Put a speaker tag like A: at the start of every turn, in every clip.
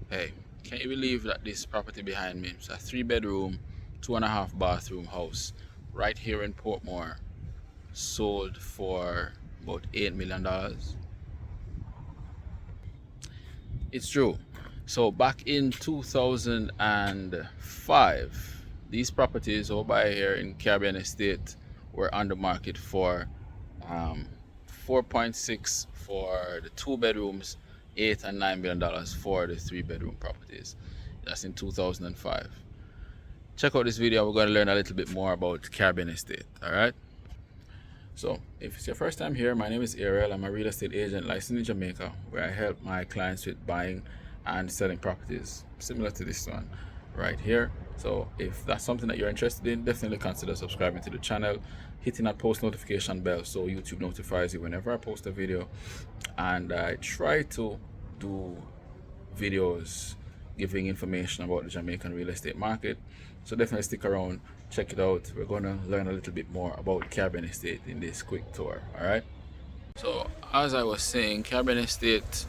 A: Hey, can you believe that this property behind me is a 3 bedroom, 2.5 bathroom house right here in Portmore, sold for about $8 million? It's true. So back in 2005, these properties over by here in Caribbean Estate were on the market for um, 4.6 for the 2 bedrooms, $8 and $9 million for the 3 bedroom properties. That's in 2005. Check out this video. We're going to learn a little bit more about Caribbean Estate. All right. So if it's your first time here, my name is Ariel. I'm a real estate agent licensed in Jamaica, where I help my clients with buying and selling properties similar to this one right here. So if that's something that you're interested in, definitely consider subscribing to the channel, hitting that post notification bell so YouTube notifies you whenever I post a video. And I try to do videos giving information about the Jamaican real estate market. So definitely stick around, check it out. We're going to learn a little bit more about Caribbean Estate in this quick tour. All right. So as I was saying, Caribbean Estate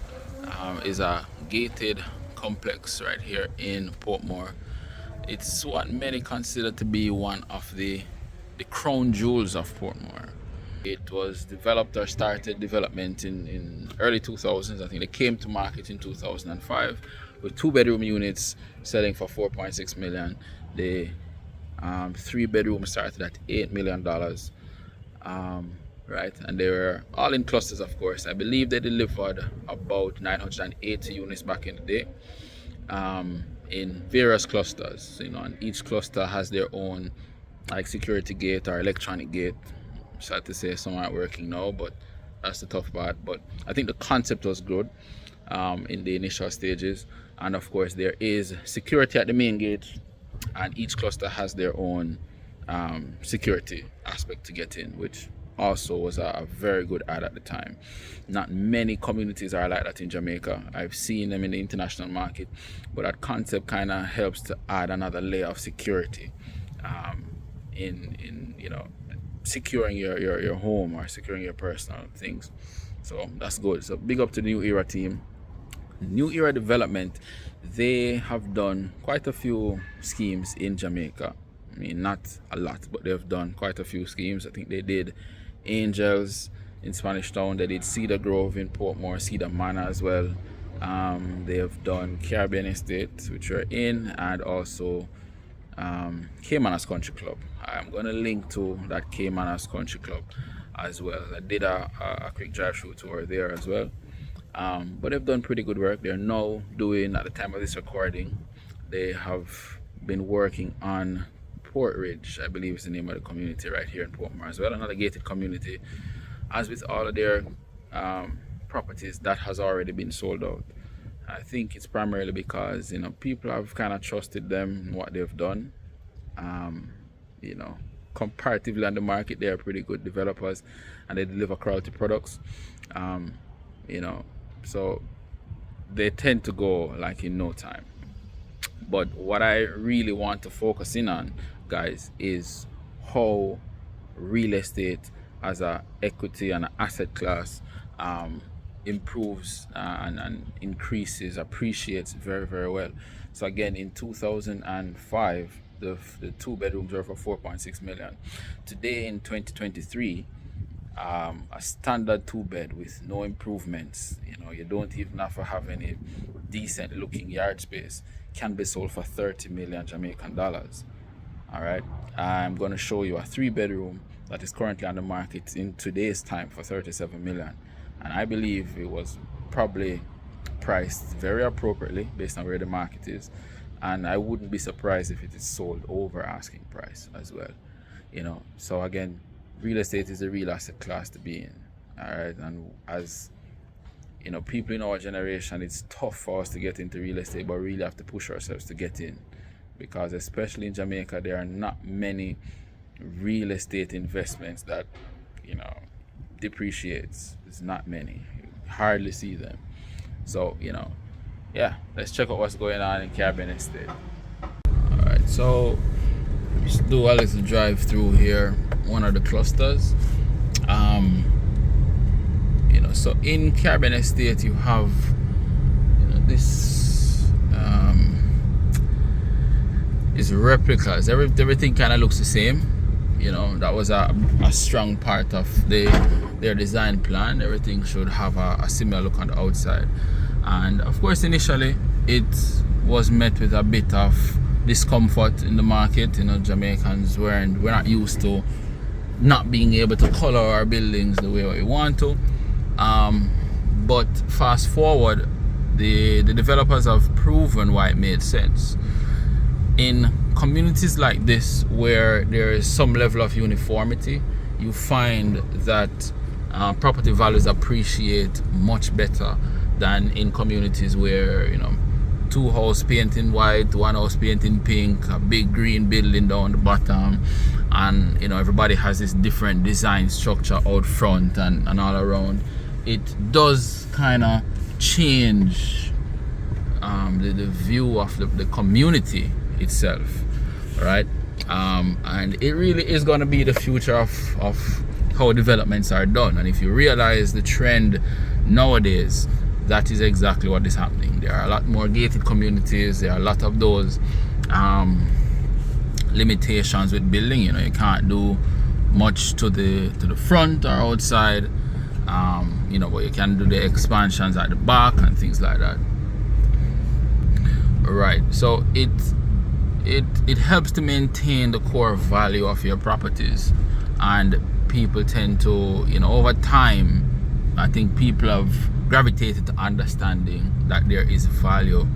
A: is a gated complex right here in Portmore. It's what many consider to be one of the crown jewels of Portmore. It was developed or started development in early 2000s. I think they came to market in 2005 with 2 bedroom units selling for 4.6 million. The 3 bedroom started at $8 million. Right, and they were all in clusters, of course. I believe they delivered about 980 units back in the day, in various clusters, and each cluster has their own like security gate or electronic gate. Sad to say some aren't working now, but that's the tough part. But I think the concept was good in the initial stages, and of course there is security at the main gate, and each cluster has their own security aspect to get in, which also was a very good ad at the time. Not many communities are like that in Jamaica. I've seen them in the international market, but that concept kind of helps to add another layer of security in securing your home or securing your personal things. So that's good. So big up to the New Era team. New Era Development, they have done quite a few schemes in Jamaica. I mean, not a lot, but they've done quite a few schemes. I think they did Angels in Spanish Town. They did Cedar Grove in Portmore, Cedar Manor as well. They have done Caribbean Estate, which we're in, and also Caymanas Country Club. I'm going to link to that Caymanas Country Club as well. I did a quick drive-through tour there as well. But they've done pretty good work. They're now doing, at the time of this recording, they have been working on Port Ridge, I believe is the name of the community right here in Portmore as well, another gated community. As with all of their properties, that has already been sold out. I think it's primarily because people have kind of trusted them in what they've done. Comparatively on the market, they are pretty good developers and they deliver quality products. So they tend to go like in no time. But what I really want to focus in on, guys, is how real estate as a equity and an asset class improves and increases, appreciates very, very well. So again, in 2005, the 2 bedrooms were for 4.6 million. Today in 2023, a standard 2 bed with no improvements, you don't even have to have any decent looking yard space, can be sold for 30 million Jamaican dollars. All right, I'm going to show you a 3 bedroom that is currently on the market in today's time for 37 million, and I believe it was probably priced very appropriately based on where the market is, and I wouldn't be surprised if it is sold over asking price as well. So again, real estate is a real asset class to be in. All right, and as people in our generation, it's tough for us to get into real estate, but really have to push ourselves to get in, because especially in Jamaica, there are not many real estate investments that depreciates. There's not many. You hardly see them. So yeah, let's check out what's going on in Caribbean Estate. All right, so just do a little drive through here, one of the clusters. So in Caribbean Estate, you have this is replicas. Everything kind of looks the same. You know, that was a strong part of their design plan. Everything should have a similar look on the outside. And of course, initially it was met with a bit of discomfort in the market. You know, Jamaicans we're not used to not being able to color our buildings the way we want to. But fast forward, the developers have proven why it made sense. In communities like this, where there is some level of uniformity, you find that property values appreciate much better than in communities where, you know, 2 houses painting white, 1 house painting pink, a big green building down the bottom, and you know, everybody has this different design structure out front and all around. It does kind of change the view of the community itself, right? And it really is going to be the future of how developments are done. And if you realize the trend nowadays, that is exactly what is happening. There are a lot more gated communities. There are a lot of those limitations with building. You know, you can't do much to the front or outside. You know, but you can do the expansions at the back and things like that. Right. So it helps to maintain the core value of your properties, and people tend to, you know, over time, I think people have gravitated to understanding that there is value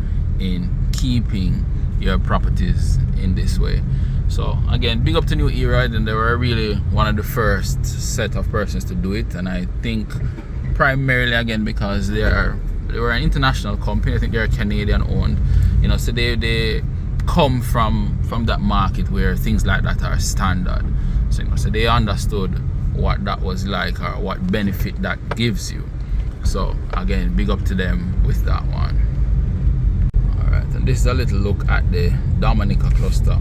A: in keeping your properties in this way. So again, big up to New Era, and they were really one of the first set of persons to do it. And I think primarily again because they were an international company. I think they're Canadian owned, you know, so they come from that market where things like that are standard. So, you know, so they understood what that was like or what benefit that gives you. So again, big up to them with that one. Alright, and this is a little look at the Dominica cluster,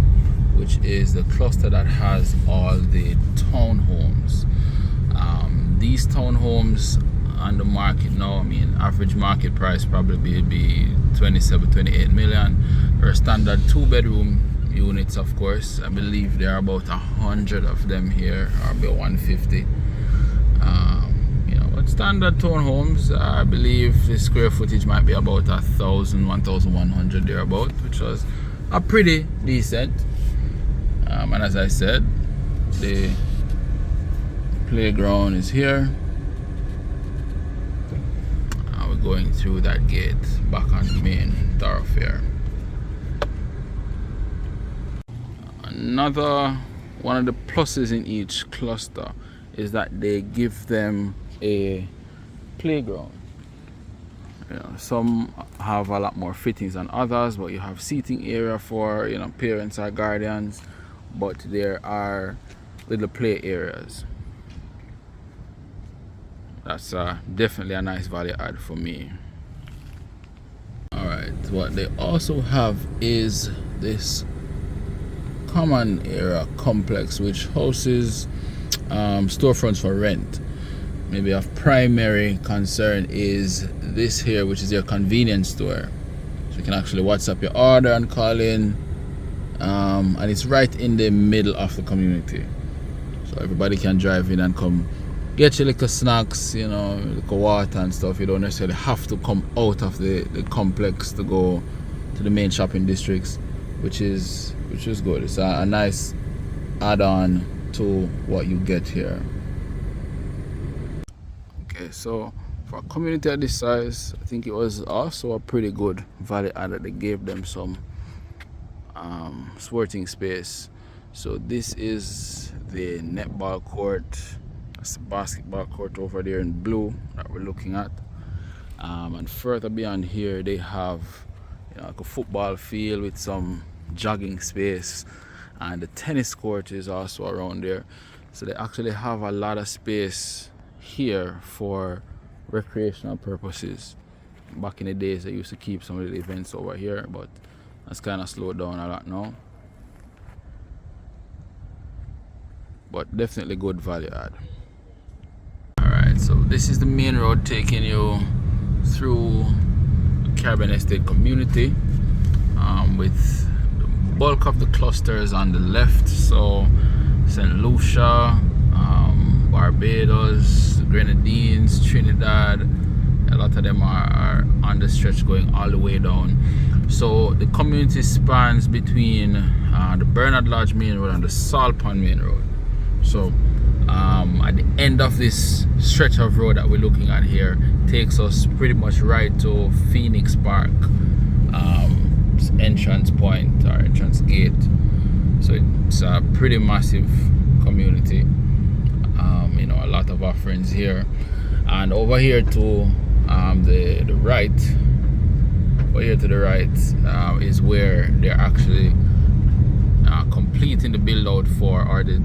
A: which is the cluster that has all the townhomes. These townhomes on the market now, I mean, average market price probably be 27-28 million. There are standard 2-bedroom units, of course. I believe there are about 100 of them here, or about 150. You know, but standard townhomes, I believe the square footage might be about 1,100 thereabout, which was a pretty decent. And as I said, the playground is here. We're going through that gate back on the main thoroughfare. Another one of the pluses in each cluster is that they give them a playground. You know, some have a lot more fittings than others, but you have seating area for, you know, parents or guardians, but there are little play areas. That's definitely a nice value add for me. Alright, what they also have is this common area complex which houses storefronts for rent. Maybe of primary concern is this here, which is your convenience store. So you can actually WhatsApp your order and call in, and it's right in the middle of the community, so everybody can drive in and come get your little snacks, you know, little water and stuff. You don't necessarily have to come out of the complex to go to the main shopping districts, which is good. It's a nice add-on to what you get here. Okay, so for a community of this size, I think it was also a pretty good value add that they gave them some sporting space. So this is the netball court. That's the basketball court over there in blue that we're looking at. And further beyond here, they have, you know, like a football field with some jogging space, and the tennis court is also around there. So they actually have a lot of space here for recreational purposes. Back in the days, they used to keep some of the events over here, but that's kind of slowed down a lot now. But definitely good value add. Alright, so this is the main road taking you through the Caribbean Estate community, with the bulk of the clusters on the left. So St. Lucia, Barbados, Grenadines, Trinidad, a lot of them are on the stretch going all the way down. So the community spans between the Bernard Lodge Main Road and the Salt Pond Main Road. So at the end of this stretch of road that we're looking at here takes us pretty much right to Phoenix Park entrance point or entrance gate. So it's a pretty massive community. You know, a lot of our friends here, and over here to the right, over here to the right is where they're actually completing the build out for, or the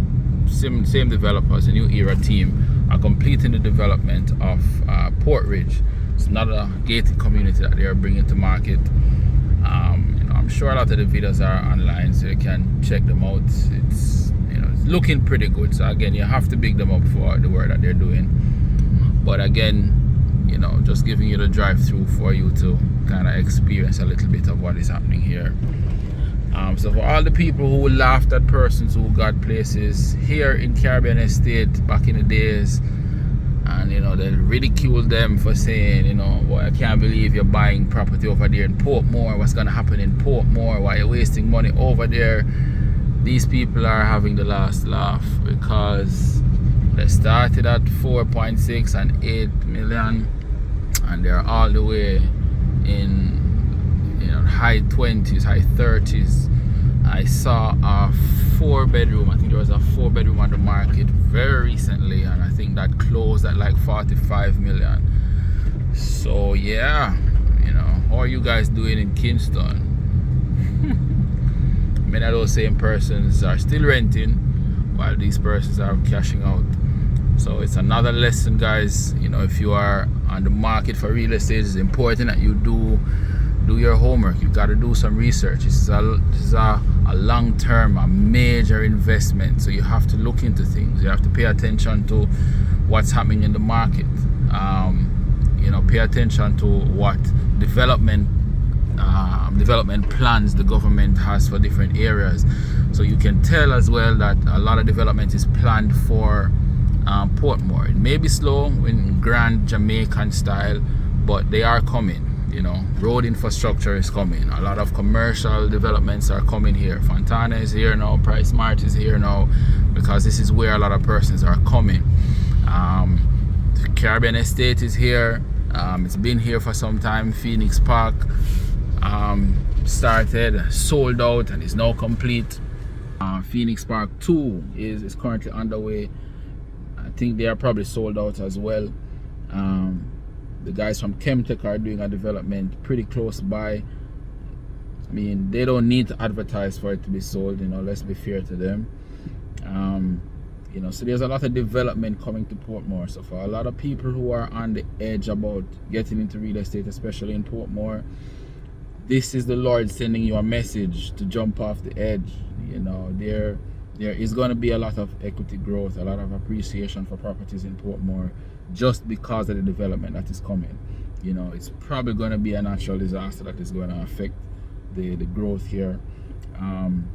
A: same developers, the New Era team are completing the development of Port Ridge. It's another gated community that they are bringing to market. You know, I'm sure a lot of the videos are online, so you can check them out. It's, you know, it's looking pretty good. So again, you have to big them up for the work that they're doing. But again, you know, just giving you the drive-through for you to kind of experience a little bit of what is happening here. So for all the people who laughed at persons who got places here in Caribbean Estate back in the days, and you know, they ridiculed them for saying, you know, boy, I can't believe you're buying property over there in Portmore. What's gonna happen in Portmore? Why you're wasting money over there? These people are having the last laugh, because they started at 4.6 and 8 million, and they're all the way in, you know, high 20s, high 30s. I saw a 4-bedroom. I think there was a 4-bedroom on the market very recently, and I think that closed at like 45 million. So yeah, you know, how are you guys doing in Kingston? Many of those same persons are still renting while these persons are cashing out. So it's another lesson, guys. You know, if you are on the market for real estate, it's important that you do your homework. You got to do some research. This is a long-term, a major investment. So you have to look into things. You have to pay attention to what's happening in the market. You know, pay attention to what development plans the government has for different areas. So you can tell as well that a lot of development is planned for Portmore. It may be slow in grand Jamaican style, but they are coming. You know, road infrastructure is coming. A lot of commercial developments are coming here. Fontana is here now. Price Mart is here now, because this is where a lot of persons are coming. The Caribbean Estate is here. It's been here for some time. Phoenix Park started, sold out, and is now complete. Phoenix Park 2 is currently underway. I think they are probably sold out as well. The guys from Chemtech are doing a development pretty close by. I mean, they don't need to advertise for it to be sold, you know, let's be fair to them. You know, so there's a lot of development coming to Portmore. So for a lot of people who are on the edge about getting into real estate, especially in Portmore, this is the Lord sending you a message to jump off the edge. You know, there is going to be a lot of equity growth, a lot of appreciation for properties in Portmore, just because of the development that is coming. You know, it's probably going to be a natural disaster that is going to affect the growth here. And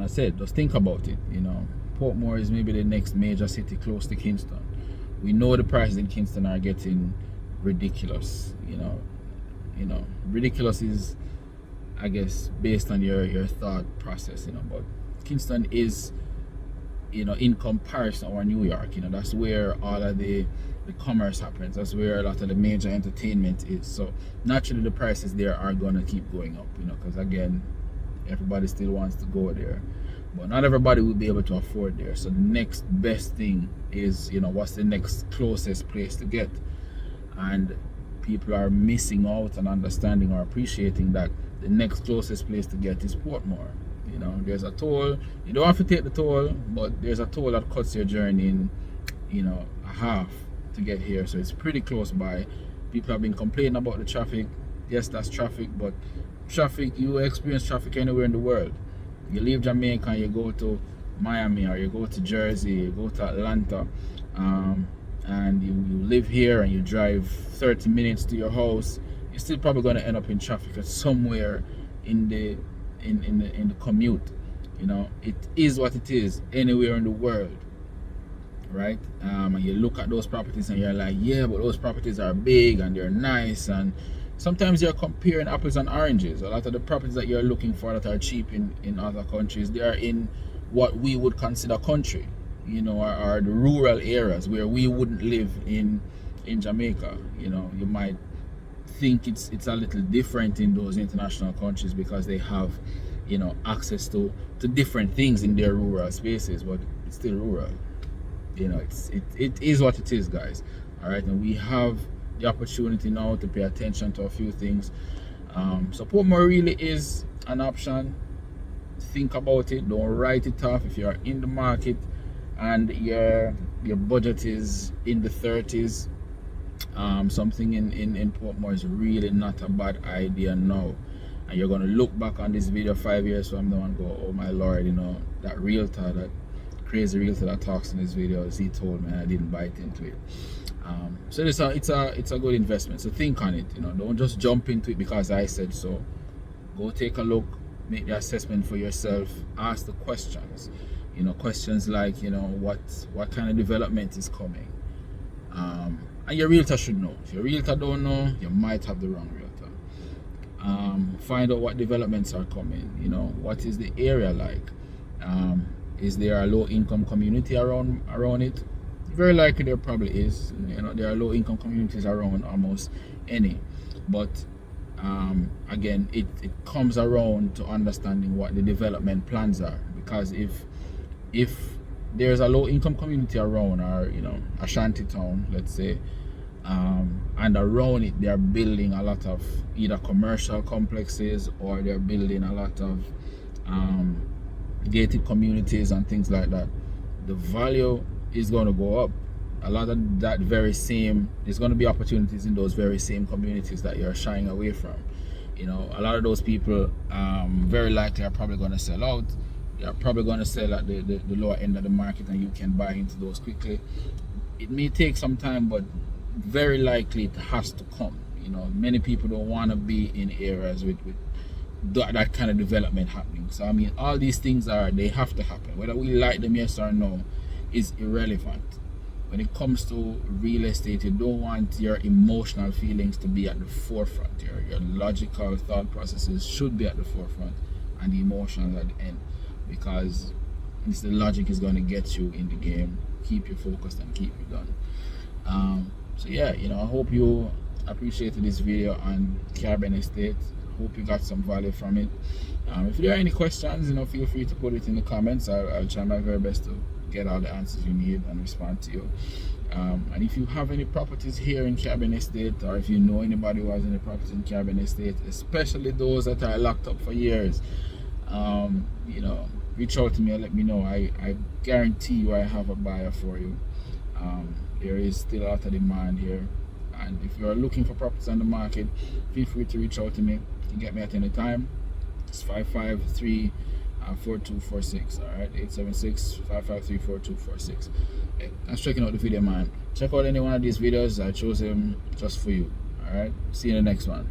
A: I said, just think about it. You know, Portmore is maybe the next major city close to Kingston. We know the prices in Kingston are getting ridiculous. You know, ridiculous is, I guess, based on your thought process. You know, but Kingston is, you know, in comparison, or New York, you know, that's where all of the commerce happens. That's where a lot of the major entertainment is. So naturally the prices there are going to keep going up, you know, because again, everybody still wants to go there, but not everybody will be able to afford there. So the next best thing is, you know, what's the next closest place to get? And people are missing out on understanding or appreciating that the next closest place to get is Portmore. You know, there's a toll. You don't have to take the toll, but there's a toll that cuts your journey in, you know, a half to get here. So it's pretty close by. People have been complaining about the traffic. Yes, that's traffic, but traffic, you experience traffic anywhere in the world. You leave Jamaica and you go to Miami, or you go to Jersey, you go to Atlanta, and you live here and you drive 30 minutes to your house, you're still probably going to end up in traffic at somewhere in the in the commute. You know, it is what it is anywhere in the world, right? And you look at those properties and you're like, yeah, but those properties are big and they're nice, and sometimes you're comparing apples and oranges. A lot of the properties that you're looking for that are cheap in other countries, they are in what we would consider country, you know, or the rural areas where we wouldn't live in Jamaica. You know, you might think it's a little different in those international countries because they have, you know, access to different things in their rural spaces, but it's still rural. You know, it is what it is, guys. All right, and we have the opportunity now to pay attention to a few things. So Portmore really is an option. Think about it. Don't write it off. If you're in the market and your budget is in the 30s, something in Portmore is really not a bad idea now. And you're going to look back on this video 5 years from now and go, oh my lord, you know, that realtor, that crazy realtor that talks in his videos, he told me and I didn't bite into it. So it's a good investment. So think on it. You know, don't just jump into it because I said so. Go take a look, make the assessment for yourself, ask the questions. You know, questions like, you know, what kind of development is coming. And your realtor should know. If your realtor don't know, you might have the wrong realtor. Find out what developments are coming. You know, what is the area like? Is there a low-income community around it? Very likely there probably is. You know, there are low-income communities around almost any. But again, it comes around to understanding what the development plans are. Because if there's a low-income community around, or you know, a shanty town, let's say, and around it they're building a lot of either commercial complexes or they're building a lot of gated communities and things like that, the value is going to go up. A lot of that very same, there's going to be opportunities in those very same communities that you're shying away from. You know, a lot of those people very likely are probably going to sell out. They're probably going to sell at the lower end of the market, and you can buy into those quickly. It may take some time, but very likely it has to come. You know, many people don't want to be in areas with that kind of development happening. So I mean, all these things they have to happen. Whether we like them, yes or no, is irrelevant. When it comes to real estate, you don't want your emotional feelings to be at the forefront. Your logical thought processes should be at the forefront, and the emotions at the end, because it's the logic is going to get you in the game, keep you focused and keep you done. So yeah, you know, I hope you appreciated this video on Caribbean Estate. Hope you got some value from it. If there are any questions, you know, feel free to put it in the comments. I'll try my very best to get all the answers you need and respond to you. And if you have any properties here in Caribbean Estate, or if you know anybody who has any properties in Caribbean Estate, especially those that are locked up for years, you know, reach out to me and let me know. I guarantee you I have a buyer for you. There is still a lot of demand here, and if you are looking for properties on the market, feel free to reach out to me. You can get me at any time. It's 553 4246. All right, 876-553-4246. Okay, thanks for checking out the video, man. Check out any one of these videos. I chose them just for you. All right, see you in the next one.